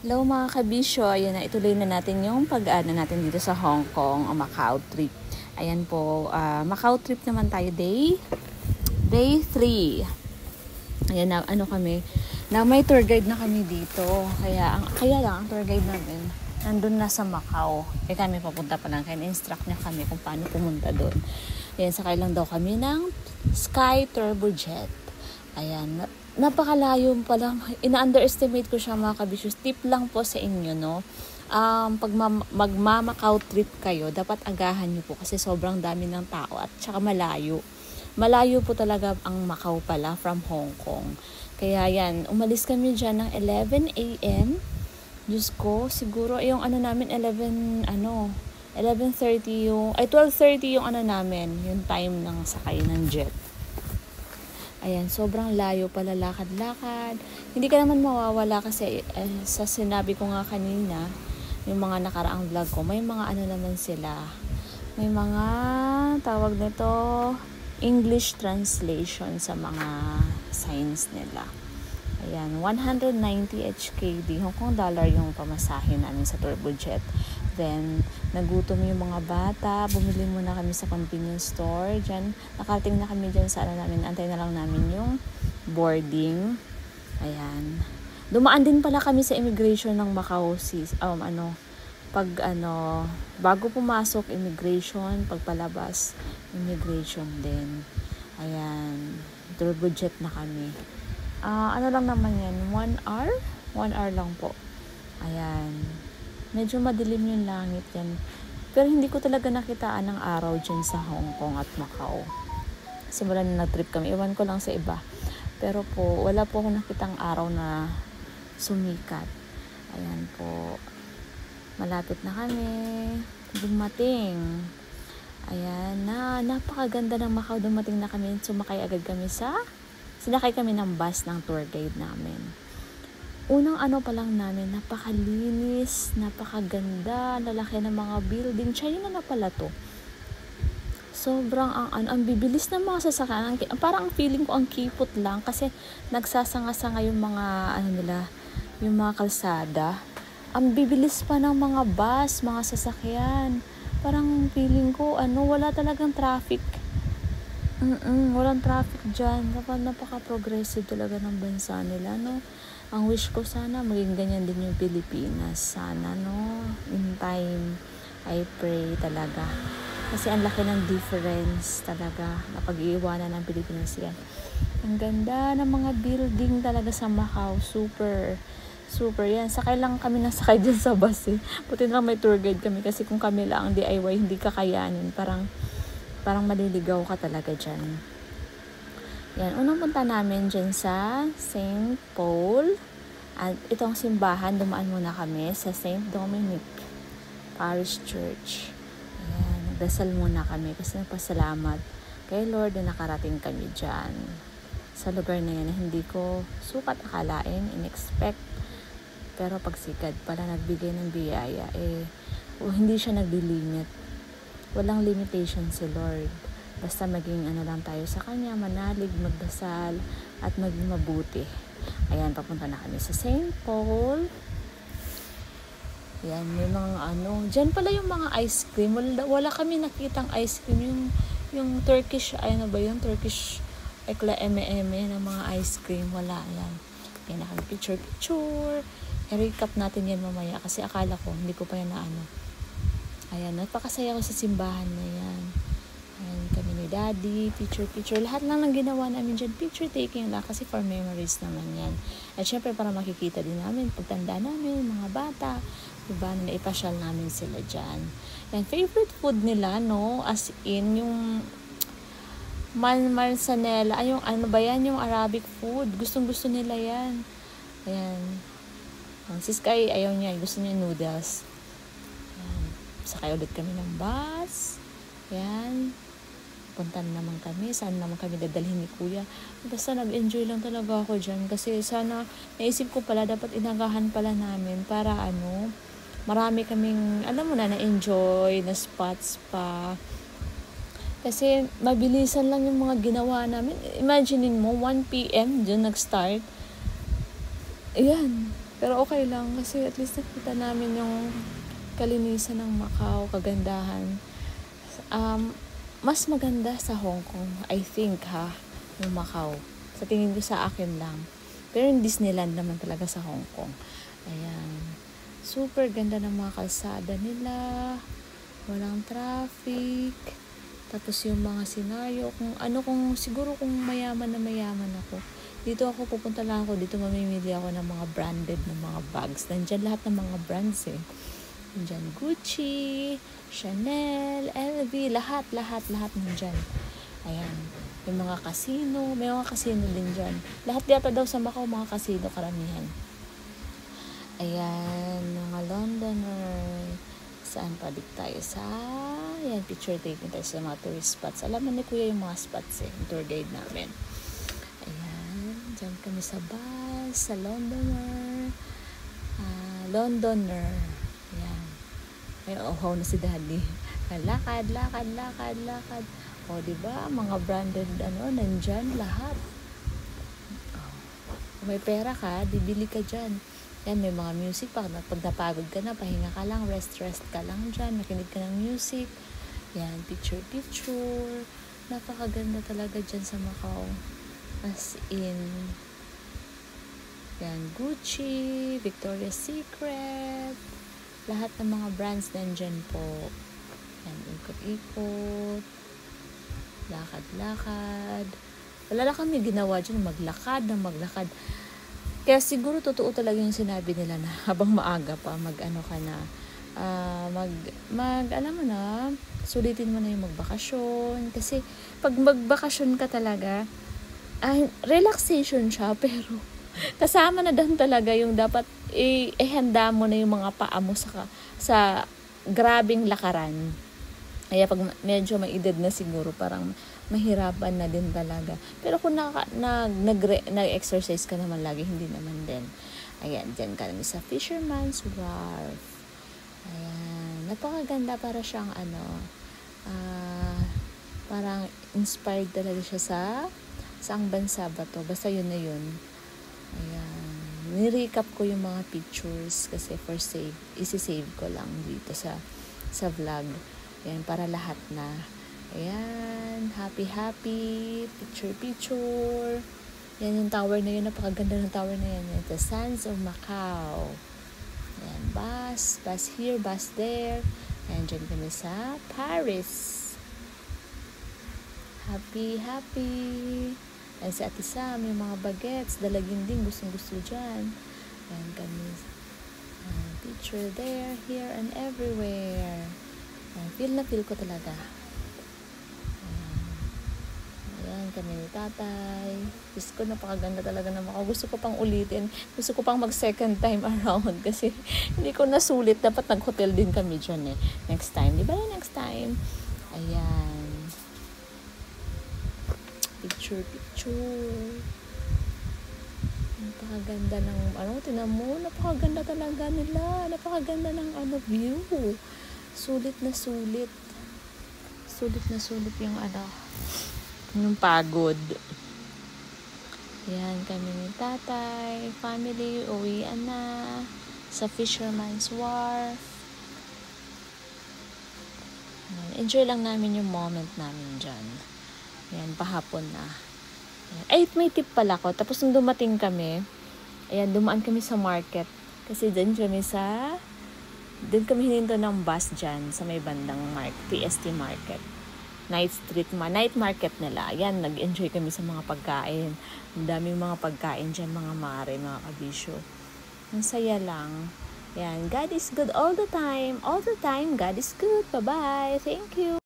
Hello mga kabisyo, ayan na, ituloy na natin yung pag-ano natin dito sa Hong Kong, ang Macau trip. Ayan po, Macau trip naman tayo, day 3. Ayan na, ano kami, na may tour guide na kami dito. Kaya lang, ang tour guide namin, nandun na sa Macau. Kami papunta pa lang, kaya na-instruct niya kami kung paano pumunta doon. Ayan, sakay lang daw kami ng Sky Turbojet. Ayan, napakalayo pa lang. Ina-underestimate ko siya mga kabisyo. Tip lang po sa inyo, no? Pag magma-Macau trip kayo, dapat agahan nyo po kasi sobrang dami ng tao at saka malayo. Malayo po talaga ang Macau pala from Hong Kong. Kaya yan, umalis kami dyan ng 11 a.m. Diyos ko, siguro yung namin 11:30 yung 12:30 yung namin, yung time ng sakay ng jet. Ayan, sobrang layo pala, lakad-lakad. Hindi ka naman mawawala kasi sa sinabi ko nga kanina, yung mga nakaraang vlog ko, may mga naman sila. May mga tawag nito, English translation sa mga signs nila. Ayan, 190 HKD, Hong Kong dollar yung pamasahe namin sa Turbojet. Then, nagutom yung mga bata. Bumili muna kami sa convenience store. Diyan, nakarating na kami dyan sa namin. Antay na lang namin yung boarding. Ayan. Dumaan din pala kami sa immigration ng Macau. Bago pumasok, immigration. Pagpalabas, immigration din. Ayan. Turbojet na kami. Ano lang naman yan? 1 hour? 1 hour lang po. Ayan. Medyo madilim yung langit yan. Pero hindi ko talaga nakitaan ng araw dyan sa Hong Kong at Macau. Simula na nag-trip kami. Iwan ko lang sa iba. Pero po, wala po akong nakitang araw na sumikat. Ayan po. Malapit na kami. Dumating. Ayan na. Napakaganda ng Macau. Dumating na kami. Sinakay kami ng bus ng tour guide namin. Unang pa lang namin, napakalinis, napakaganda, lalaki ng mga building. China na pala to. Sobrang ang bibilis ng mga sasakyan. Parang ang feeling ko ang kipot lang kasi nagsasanga-sanga yung mga yung mga kalsada. Ang bibilis pa ng mga bus, mga sasakyan. Parang feeling ko wala talagang traffic. Walang traffic dyan. Kapag napaka-progressive talaga ng bansa nila, no? Ang wish ko sana maging ganyan din yung Pilipinas. Sana, no? In time, I pray talaga. Kasi ang laki ng difference talaga na pag-iiwanan ng Pilipinas yan. Ang ganda ng mga building talaga sa Macau. Super, super yan. Sakay lang kami sakay dyan sa bus eh. Buti na lang may tour guide kami kasi kung kami lang DIY, hindi kakayanin. Parang maliligaw ka talaga dyan. Yan, unang punta namin dyan sa St. Paul. At itong simbahan, dumaan muna kami sa St. Dominic Parish Church. Ayan, nagdasal muna kami kasi nagpasalamat kay Lord na nakarating kami dyan. Sa lugar na yan na hindi ko sukat akalain, in-expect. Pero pagsikad pala nagbigay ng biyaya, hindi siya naglilimit. Walang limitation si Lord. Basta maging lang tayo sa Kanya, manalig, magdasal, at maging mabuti. Ayan, papunta na kami sa St. Paul. Ayan, may mga dyan pala yung mga ice cream. Wala kami nakitang ice cream. Yung Turkish, Turkish ekla eme-eme ng mga ice cream. Wala lang. Ayan, picture. I-recap natin yan mamaya kasi akala ko, hindi ko pa yan Ayan, napakasaya ko sa simbahan na yan. Ayan, kami ni Daddy, picture. Lahat lang ng ginawa namin dyan, picture taking lang kasi for memories naman yan. At syempre para makikita din namin, pagtanda namin, mga bata, diba, na ipasyal namin sila dyan. Ayan, favorite food nila, no? As in, yung mansanela, yung yung Arabic food. Gustong-gusto nila yan. Ayan. Si Sky, ayaw niya, gusto niya noodles. Sakay ulit kami ng bus. Yan. Punta na naman kami. Saan naman kami dadalhin ni Kuya. Basta nag-enjoy lang talaga ako dyan. Kasi sana, naisip ko pala, dapat inagahan pala namin para marami kaming, na-enjoy, na spots pa. Kasi mabilisan lang yung mga ginawa namin. Imaginein mo, 1 p.m. dyan nag-start. Ayan. Pero okay lang kasi at least nakita namin yung kalinisan ng Macau, kagandahan. Mas maganda sa Hong Kong, I think yung Macau. Sa tingin ko sa akin lang. Pero yung Disneyland naman talaga sa Hong Kong. Ayan. Super ganda ng mga kalsada nila. Walang traffic. Tapos yung mga senaryo, siguro kung mayaman na mayaman ako, dito ako pupunta lang ako, dito mamimili ako ng mga branded na mga bags. Nandyan lahat ng mga brands eh. Nandyan Gucci, Chanel, LV, lahat nandyan. Ayan. Yung mga casino, may mga casino din dyan. Lahat yata daw sa Macau, mga casino karamihan. Ayan, mga Londoner. Saan pa dito tayo sa... Ayan, picture taking tayo sa mga tourist spots. Alam mo ni Kuya yung mga spots eh, yung tour guide namin. Ayan, dyan kami sa bus, sa Londoner. Londoner. Ayan. Ay, uhaw na si Daddy. Lakad. O, diba? Mga branded, nandyan lahat. Kung may pera ka, bibili ka dyan. Yan, may mga music pa. Pag napagod ka na, pahinga ka lang, rest ka lang dyan, makinig ka ng music. Yan, picture. Napakaganda talaga dyan sa Macau. As in, yan, Gucci, Victoria's Secret, lahat ng mga brands nandyan po. Yan, ikot-ikot, lakad. Wala lang kami ginawa dyan, maglakad. Kaya siguro totoo talaga yung sinabi nila na habang maaga pa, alam mo na, sulitin mo na yung magbakasyon. Kasi pag magbakasyon ka talaga, relaxation siya, pero kasama na doon talaga yung dapat ihanda mo na yung mga paa mo sa grabing lakaran. Kaya pag medyo may edad na siguro, parang mahirapan na din talaga. Pero kung nag-exercise ka naman lagi, hindi naman din. Ayan, dyan kami sa Fisherman's Wharf. Ayan, napakaganda, para siyang parang inspired talaga siya sa ang bansa ba to? Basta yun na yun. Ayan, ni-recap ko yung mga pictures kasi for isi-save ko lang dito sa vlog. Ayan, para lahat na. Ayan, happy, picture. Yan yung tower na yun, napakaganda ng tower na yan. The Sands of Macau. Ayan, bus here, bus there. Ayan, dyan kami sa Paris. Happy. Ayan, si Ate Sam, yung mga bagets, dalagin din, gustong-gusto dyan. Ayan, kami. Picture there, here, and everywhere. Ayan, feel ko talaga. Ayan, kami ni Tatay. Diyos ko, napakaganda talaga naman ako. Gusto ko pang ulitin. Gusto ko pang mag second time around kasi hindi ko nasulit. Dapat nag-hotel din kami dyan eh. Next time. Di ba na next time? Ayan. Picture. Napakaganda ng, tinan mo, napakaganda talaga nila. Napakaganda ng view. Sulit na sulit yung yung pagod. Yan, kami ni Tatay, family, uwian na sa Fisherman's Wharf. Yan, enjoy lang namin yung moment namin dyan. Yan, pahapon na. Yan. Ay, may tip pala ko. Tapos nung dumating kami, ayan, dumaan kami sa market. Kasi doon kami hininto ng bus dyan sa may bandang PST Market. Night market nila. Ayan, nag-enjoy kami sa mga pagkain. Ang daming mga pagkain dyan, mga mare, mga kabisyo. Ang saya lang. Ayan, God is good all the time. God is good. Bye-bye. Thank you.